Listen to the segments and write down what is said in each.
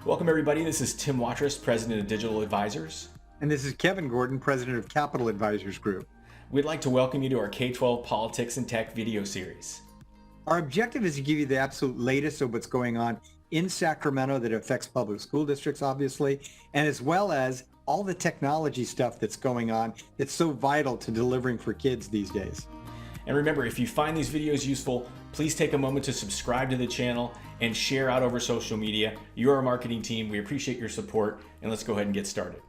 Welcome everybody, this is Tim Watrous, President of Digital Advisors. And this is Kevin Gordon, President of Capital Advisors Group. We'd like to welcome you to our K-12 Politics and Tech video series. Our objective is to give you the absolute latest of what's going on in Sacramento that affects public school districts, obviously, and as well as all the technology stuff that's going on that's so vital to delivering for kids these days. And remember, if you find these videos useful, please take a moment to subscribe to the channel and share out over social media. You're our marketing team. We appreciate your support, and let's go ahead and get started.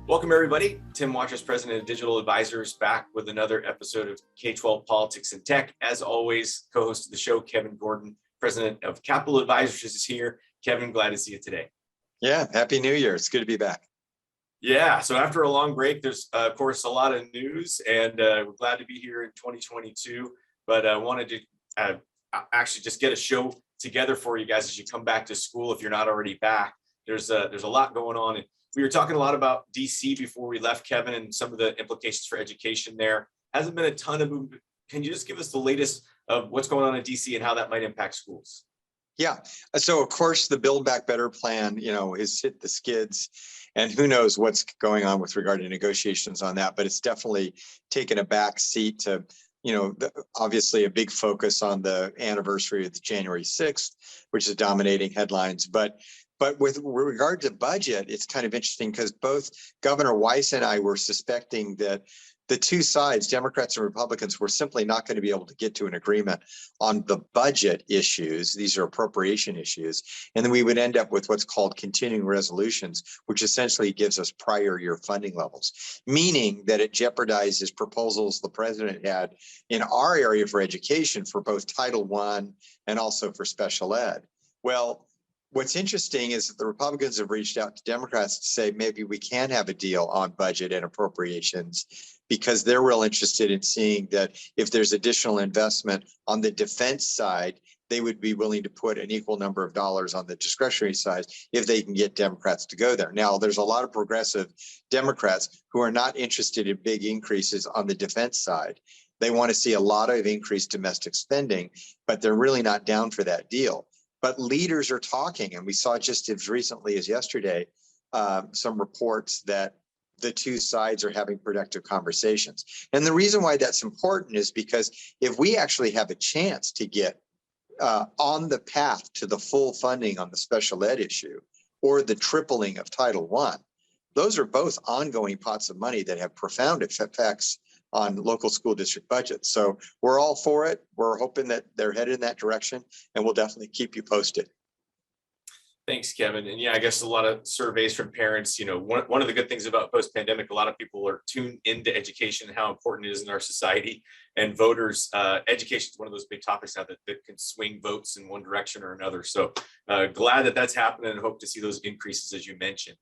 Welcome everybody. Tim Watrous, President of Digital Advisors, back with another episode of K-12 Politics and Tech. As always, co-host of the show, Kevin Gordon, President of Capital Advisors, is here. Kevin, glad to see you today. Yeah, Happy New Year. It's good to be back. Yeah, so after a long break, there's of course a lot of news, and we're glad to be here in 2022. But I wanted to actually just get a show together for you guys as you come back to school. If you're not already back, there's a lot going on. And we were talking a lot about DC before we left, Kevin, and some of the implications for education there. Hasn't been a ton of movement. Can you just give us the latest of what's going on in DC and how that might impact schools? Yeah. So of course the Build Back Better plan, has hit the skids, and who knows what's going on with regard to negotiations on that, but it's definitely taken a back seat to, obviously a big focus on the anniversary of the January 6th, which is dominating headlines. But with regard to budget, it's kind of interesting because both Governor Weiss and I were suspecting that the two sides, Democrats and Republicans, were simply not going to be able to get to an agreement on the budget issues. These are appropriation issues. And then we would end up with what's called continuing resolutions, which essentially gives us prior year funding levels, meaning that it jeopardizes proposals the president had in our area for education for both Title I and also for special ed. Well, what's interesting is that the Republicans have reached out to Democrats to say maybe we can have a deal on budget and appropriations, because they're real interested in seeing that if there's additional investment on the defense side, they would be willing to put an equal number of dollars on the discretionary side if they can get Democrats to go there. Now, there's a lot of progressive Democrats who are not interested in big increases on the defense side. They want to see a lot of increased domestic spending, but they're really not down for that deal. But leaders are talking, and we saw just as recently as yesterday some reports that the two sides are having productive conversations. And the reason why that's important is because if we actually have a chance to get on the path to the full funding on the special ed issue or the tripling of Title I, those are both ongoing pots of money that have profound effects on local school district budgets. So we're all for it. We're hoping that they're headed in that direction, and we'll definitely keep you posted. Thanks, Kevin. And yeah, I guess a lot of surveys from parents, one of the good things about post-pandemic, a lot of people are tuned into education and how important it is in our society. And voters, education is one of those big topics now that can swing votes in one direction or another. So glad that that's happening and hope to see those increases as you mentioned.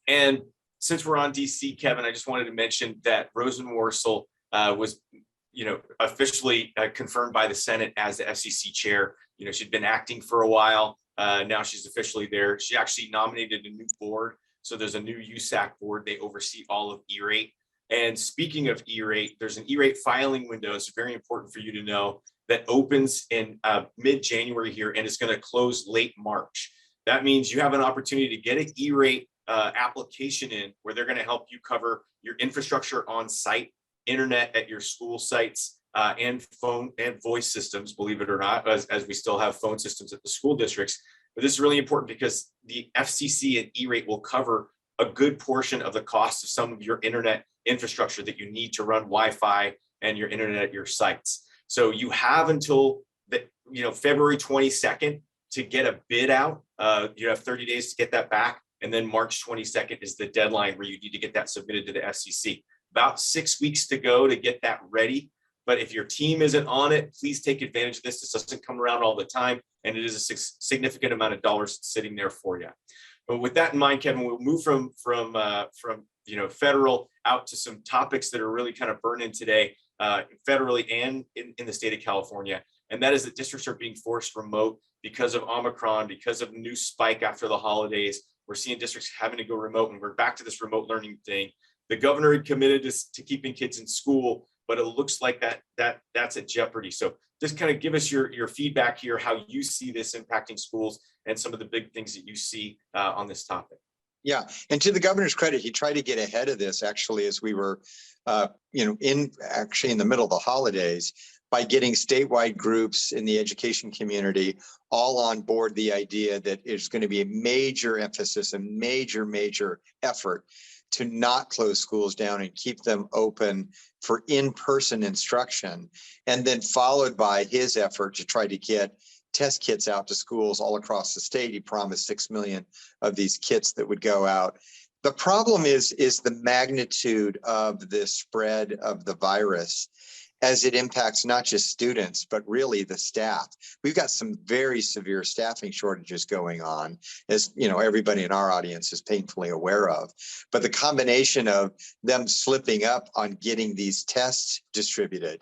And since we're on DC, Kevin, I just wanted to mention that Rosen Worcel was, officially confirmed by the Senate as the FCC chair. She'd been acting for a while. Now she's officially there. She actually nominated a new board. So there's a new USAC board. They oversee all of E-rate. And speaking of E-rate, there's an E-rate filing window. It's very important for you to know that opens in mid-January here, and it's going to close late March. That means you have an opportunity to get an E-rate application in where they're going to help you cover your infrastructure on site, internet at your school sites, and phone and voice systems, believe it or not, as we still have phone systems at the school districts. But this is really important because the FCC and E-rate will cover a good portion of the cost of some of your internet infrastructure that you need to run Wi-Fi and your internet at your sites. So you have until February 22nd to get a bid out. You have 30 days to get that back. And then March 22nd is the deadline where you need to get that submitted to the FCC. About 6 weeks to go to get that ready. But if your team isn't on it, please take advantage of this. This doesn't come around all the time, and it is a significant amount of dollars sitting there for you. But with that in mind, Kevin, we'll move from federal out to some topics that are really kind of burning today, federally and in the state of California. And that is that districts are being forced remote because of Omicron, because of a new spike after the holidays. We're seeing districts having to go remote, and we're back to this remote learning thing. The governor had committed to keeping kids in school, but it looks like that's at jeopardy. So just kind of give us your feedback here, how you see this impacting schools and some of the big things that you see on this topic. Yeah, and to the governor's credit, he tried to get ahead of this actually as we were, in the middle of the holidays, by getting statewide groups in the education community all on board the idea that there's going to be a major emphasis, a major effort to not close schools down and keep them open for in-person instruction, and then followed by his effort to try to get test kits out to schools all across the state. He promised 6 million of these kits that would go out. The problem is the magnitude of the spread of the virus as it impacts not just students, but really the staff. We've got some very severe staffing shortages going on, as everybody in our audience is painfully aware of. But the combination of them slipping up on getting these tests distributed.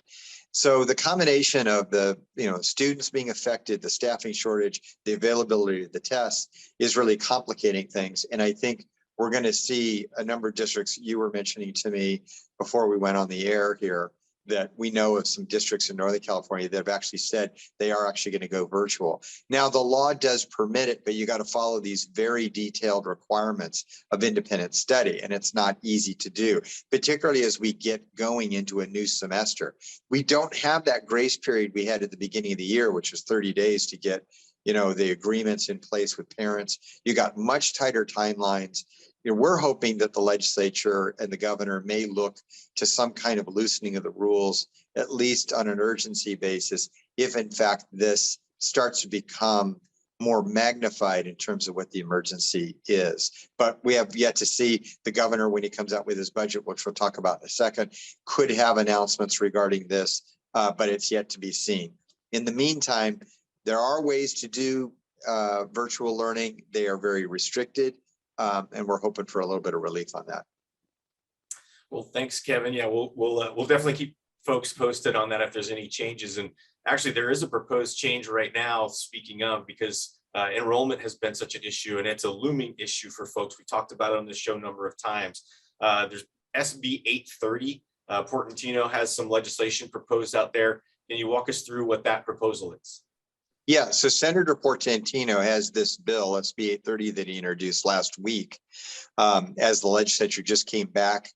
So the combination of the students being affected, the staffing shortage, the availability of the tests is really complicating things. And I think we're going to see a number of districts. You were mentioning to me before we went on the air here that we know of some districts in Northern California that have actually said they are actually going to go virtual. Now, the law does permit it, but you got to follow these very detailed requirements of independent study, and it's not easy to do, particularly as we get going into a new semester. We don't have that grace period we had at the beginning of the year, which was 30 days to get the agreements in place with parents. You got much tighter timelines. We're hoping that the legislature and the governor may look to some kind of loosening of the rules, at least on an urgency basis, if in fact this starts to become more magnified in terms of what the emergency is. But we have yet to see. The governor, when he comes out with his budget, which we'll talk about in a second, could have announcements regarding this, but it's yet to be seen. In the meantime, there are ways to do virtual learning. They are very restricted. And we're hoping for a little bit of relief on that. Well, thanks, Kevin. Yeah, we'll definitely keep folks posted on that if there's any changes. And actually, there is a proposed change right now, speaking of, because enrollment has been such an issue, and it's a looming issue for folks. We talked about it on the show a number of times. There's SB 830. Portantino has some legislation proposed out there. Can you walk us through what that proposal is? Yeah, so Senator Portantino has this bill, SB 830, that he introduced last week as the legislature just came back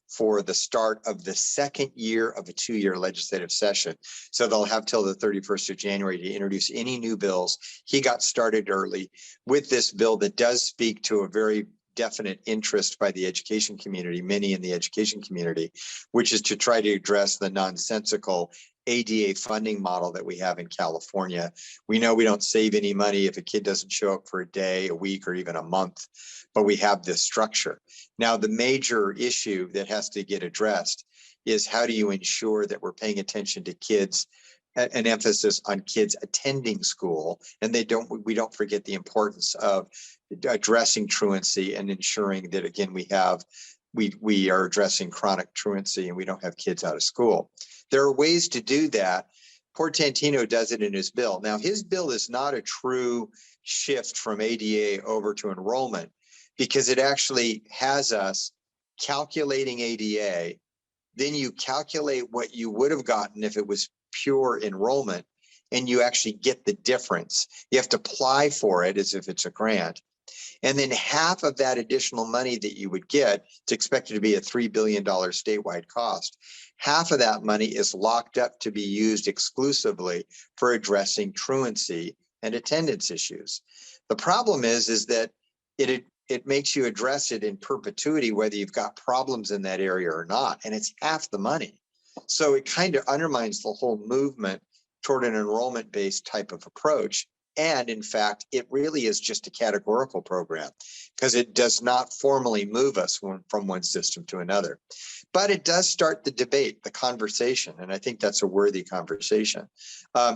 for the start of the second year of a 2-year legislative session. So they'll have till the 31st of January to introduce any new bills. He got started early with this bill that does speak to a very definite interest by the education community, many in the education community, which is to try to address the nonsensical ADA funding model that we have in California. We know we don't save any money if a kid doesn't show up for a day, a week, or even a month, but we have this structure. Now, the major issue that has to get addressed is how do you ensure that we're paying attention to kids, an emphasis on kids attending school, and we don't forget the importance of addressing truancy and ensuring that, again, we are addressing chronic truancy and we don't have kids out of school. There are ways to do that. Portantino does it in his bill. Now, his bill is not a true shift from ADA over to enrollment, because it actually has us calculating ADA. Then you calculate what you would have gotten if it was pure enrollment, and you actually get the difference. You have to apply for it as if it's a grant. And then half of that additional money that you would get, it's expected to be a $3 billion statewide cost. Half of that money is locked up to be used exclusively for addressing truancy and attendance issues. The problem is that it makes you address it in perpetuity, whether you've got problems in that area or not, and it's half the money. So it kind of undermines the whole movement toward an enrollment-based type of approach. And in fact, it really is just a categorical program, because it does not formally move us from one system to another. But it does start the debate, the conversation, and I think that's a worthy conversation.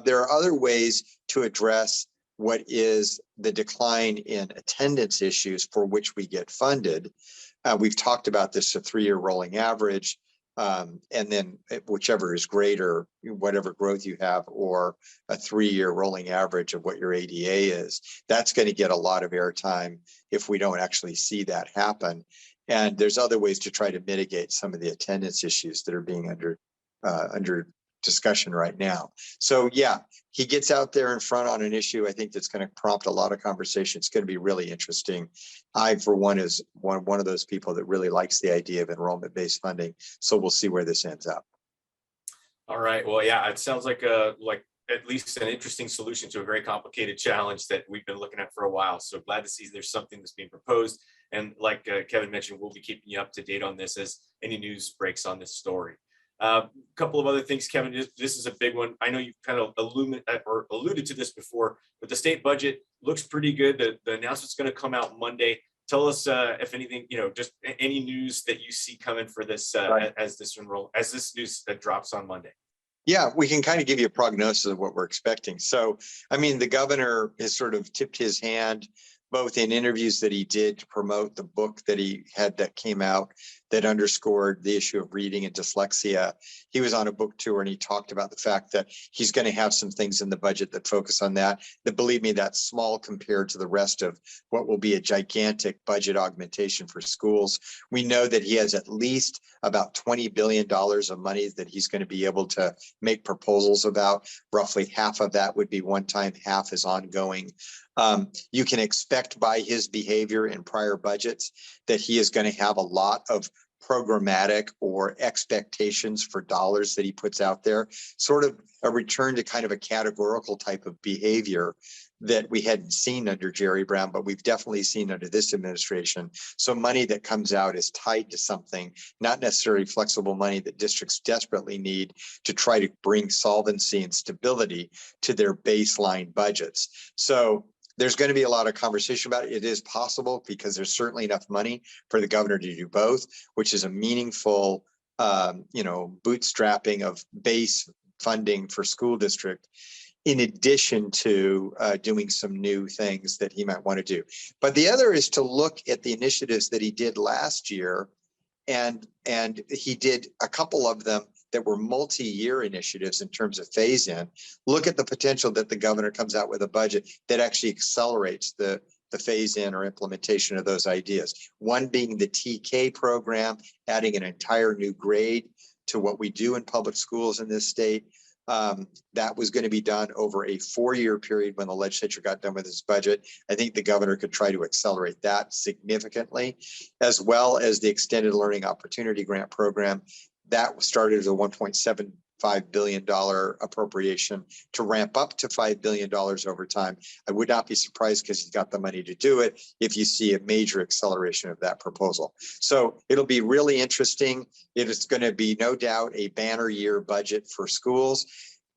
There are other ways to address what is the decline in attendance issues for which we get funded. We've talked about this, a 3-year rolling average, and then whichever is greater, whatever growth you have, or a 3-year rolling average of what your ADA is. That's going to get a lot of airtime if we don't actually see that happen. And there's other ways to try to mitigate some of the attendance issues that are being under discussion right now. So yeah, he gets out there in front on an issue, I think that's going to prompt a lot of conversation. It's going to be really interesting. I, for one, is one of those people that really likes the idea of enrollment-based funding. So we'll see where this ends up. All right. Well, yeah, it sounds like at least an interesting solution to a very complicated challenge that we've been looking at for a while. So glad to see there's something that's being proposed. And like Kevin mentioned, we'll be keeping you up to date on this as any news breaks on this story. A couple of other things, Kevin, this is a big one. I know you've kind of alluded to this before, but the state budget looks pretty good. The announcement's going to come out Monday. Tell us if anything, just any news that you see coming for this Right. as this news drops on Monday. Yeah, we can kind of give you a prognosis of what we're expecting. So, I mean, the governor has sort of tipped his hand, both in interviews that he did to promote the book that he had that came out that underscored the issue of reading and dyslexia. He was on a book tour and he talked about the fact that he's going to have some things in the budget that focus on that. That, believe me, that's small compared to the rest of what will be a gigantic budget augmentation for schools. We know that he has at least about $20 billion of money that he's going to be able to make proposals about. Roughly half of that would be one time, half is ongoing. You can expect by his behavior in prior budgets that he is going to have a lot of programmatic or expectations for dollars that he puts out there, sort of a return to kind of a categorical type of behavior that we hadn't seen under Jerry Brown, but we've definitely seen under this administration. So money that comes out is tied to something, not necessarily flexible money that districts desperately need to try to bring solvency and stability to their baseline budgets. So there's going to be a lot of conversation about it. It is possible because there's certainly enough money for the governor to do both, which is a meaningful, bootstrapping of base funding for school district, in addition to doing some new things that he might want to do. But the other is to look at the initiatives that he did last year, and he did a couple of them that were multi-year initiatives in terms of phase in. Look at the potential that the governor comes out with a budget that actually accelerates the phase in or implementation of those ideas. One being the TK program, adding an entire new grade to what we do in public schools in this state. That was going to be done over a 4-year period when the legislature got done with its budget. I think the governor could try to accelerate that significantly, as well as the extended learning opportunity grant program. That started as a $1.75 billion appropriation to ramp up to $5 billion over time. I would not be surprised, because he's got the money to do it, if you see a major acceleration of that proposal. So it'll be really interesting. It is going to be no doubt a banner year budget for schools.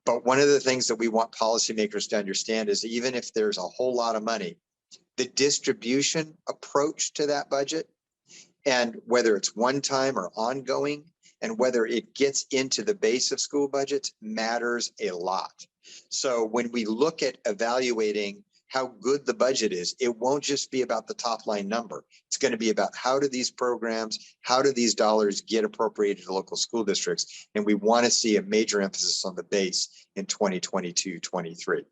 But one of the things that we want policymakers to understand is, even if there's a whole lot of money, the distribution approach to that budget, and whether it's one time or ongoing, and whether it gets into the base of school budgets, matters a lot. So when we look at evaluating how good the budget is, it won't just be about the top line number. It's going to be about how do these programs, how do these dollars get appropriated to local school districts? And we want to see a major emphasis on the base in 2022-23.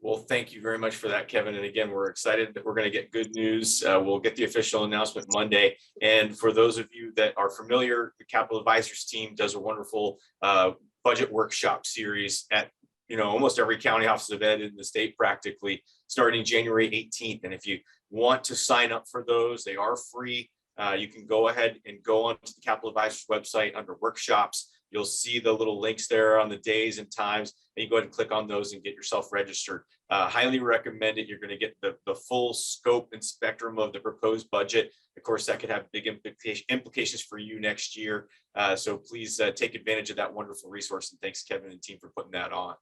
Well, thank you very much for that, Kevin. And again, we're excited that we're going to get good news. We'll get the official announcement Monday. And for those of you that are familiar, the Capital Advisors team does a wonderful budget workshop series at almost every county office of ed in the state, practically, starting January 18th. And if you want to sign up for those, they are free. You can go ahead and go onto the Capital Advisors website under workshops. You'll see the little links there on the days and times, and you go ahead and click on those and get yourself registered. Highly recommend it. You're going to get the full scope and spectrum of the proposed budget. Of course, that could have big implications for you next year. So please take advantage of that wonderful resource. And thanks, Kevin and team, for putting that on.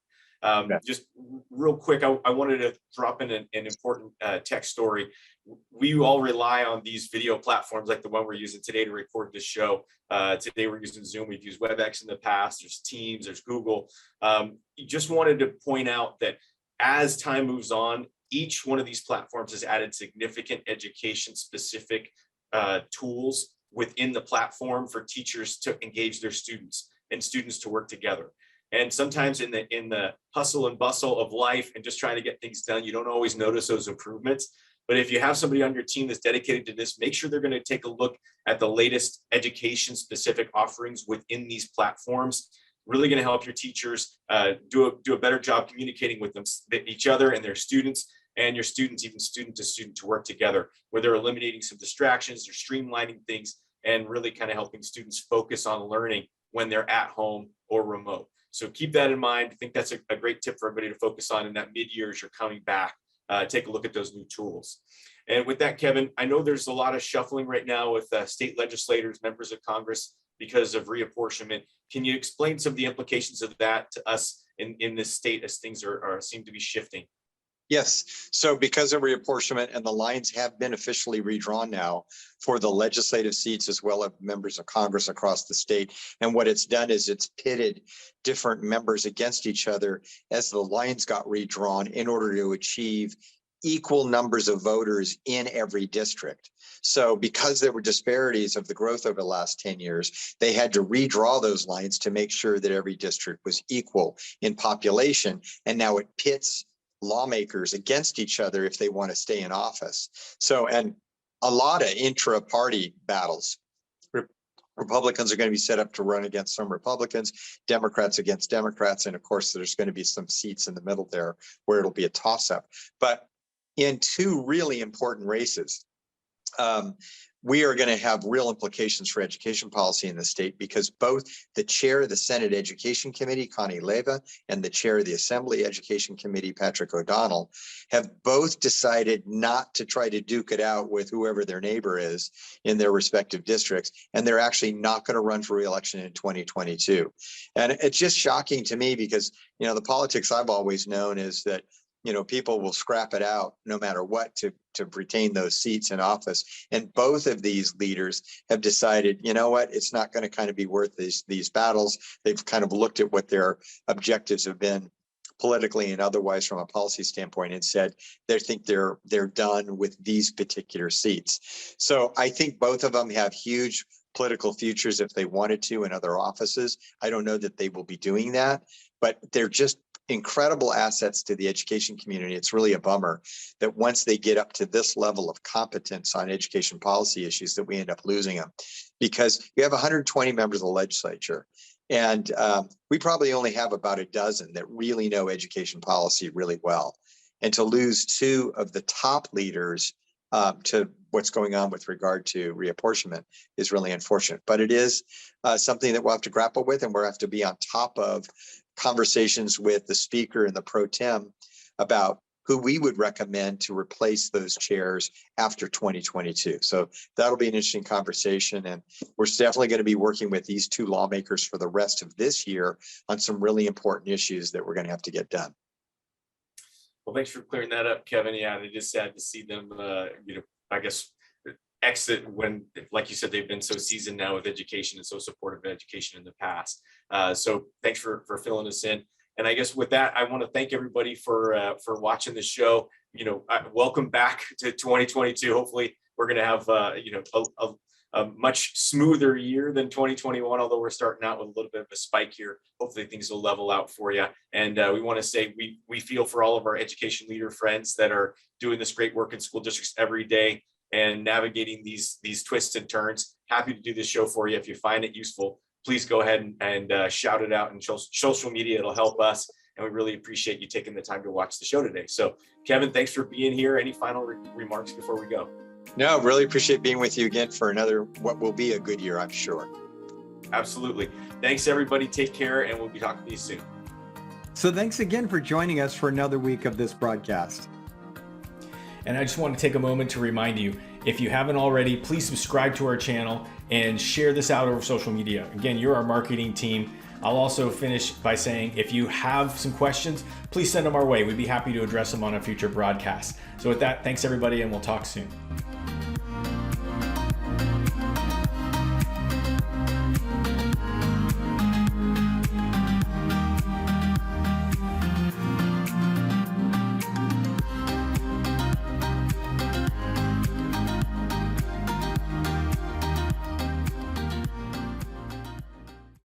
Just real quick, I wanted to drop in an important tech story. We all rely on these video platforms like the one we're using today to record this show. Today we're using Zoom. We've used WebEx in the past. There's Teams, there's Google. Just wanted to point out that as time moves on, each one of these platforms has added significant education specific tools within the platform for teachers to engage their students and students to work together. And sometimes in the hustle and bustle of life and just trying to get things done, you don't always notice those improvements. But if you have somebody on your team that's dedicated to this, make sure they're going to take a look at the latest education specific offerings within these platforms. Really going to help your teachers do a better job communicating with them, each other and their students, and your students, even student to student, to work together, where they're eliminating some distractions, they're streamlining things, and really kind of helping students focus on learning when they're at home or remote. So keep that in mind. I think that's a great tip for everybody to focus on in that mid-year as you're coming back. Take a look at those new tools. And with that, Kevin, I know there's a lot of shuffling right now with state legislators, members of Congress, because of reapportionment. Can you explain some of the implications of that to us in this state as things seem to be shifting? Yes. So because of reapportionment, and the lines have been officially redrawn now for the legislative seats as well as members of Congress across the state. And what it's done is it's pitted different members against each other as the lines got redrawn in order to achieve equal numbers of voters in every district. So because there were disparities of the growth over the last 10 years, they had to redraw those lines to make sure that every district was equal in population. And now it pits lawmakers against each other if they want to stay in office. So, and a lot of intra-party battles. Republicans are going to be set up to run against some Republicans, Democrats against Democrats, and of course there's going to be some seats in the middle there where it'll be a toss-up. But in two really important races, we are going to have real implications for education policy in the state, because both the chair of the Senate Education Committee, Connie Leyva, and the chair of the Assembly Education Committee, Patrick O'Donnell, have both decided not to try to duke it out with whoever their neighbor is in their respective districts. And they're actually not going to run for re-election in 2022. And it's just shocking to me because, the politics I've always known is that people will scrap it out no matter what to retain those seats in office. And both of these leaders have decided, it's not going to kind of be worth these battles. They've kind of looked at what their objectives have been politically and otherwise from a policy standpoint and said they think they're done with these particular seats. So I think both of them have huge political futures if they wanted to in other offices. I don't know that they will be doing that, but they're just incredible assets to the education community. It's really a bummer that once they get up to this level of competence on education policy issues that we end up losing them, because you have 120 members of the legislature, and we probably only have about a dozen that really know education policy really well. And to lose two of the top leaders to what's going on with regard to reapportionment is really unfortunate. But it is something that we'll have to grapple with, and we'll have to be on top of conversations with the speaker and the pro tem about who we would recommend to replace those chairs after 2022. So that'll be an interesting conversation. And we're definitely going to be working with these two lawmakers for the rest of this year on some really important issues that we're going to have to get done. Well, thanks for clearing that up, Kevin. Yeah, it is sad to see them, I guess, exit when, like you said, they've been so seasoned now with education and so supportive of education in the past. So thanks for filling us in. And I guess with that, I want to thank everybody for watching the show. Welcome back to 2022. Hopefully, we're going to have a much smoother year than 2021. Although we're starting out with a little bit of a spike here. Hopefully, things will level out for you. And we want to say we feel for all of our education leader friends that are doing this great work in school districts every day and navigating these twists and turns. Happy to do this show for you. If you find it useful, please go ahead and shout it out in social media. It'll help us. And we really appreciate you taking the time to watch the show today. So Kevin, thanks for being here. Any final remarks before we go? No, really appreciate being with you again for another, what will be a good year, I'm sure. Absolutely. Thanks, everybody. Take care, and we'll be talking to you soon. So thanks again for joining us for another week of this broadcast. And I just want to take a moment to remind you, if you haven't already, please subscribe to our channel and share this out over social media. Again, you're our marketing team. I'll also finish by saying, if you have some questions, please send them our way. We'd be happy to address them on a future broadcast. So with that, thanks everybody, and we'll talk soon.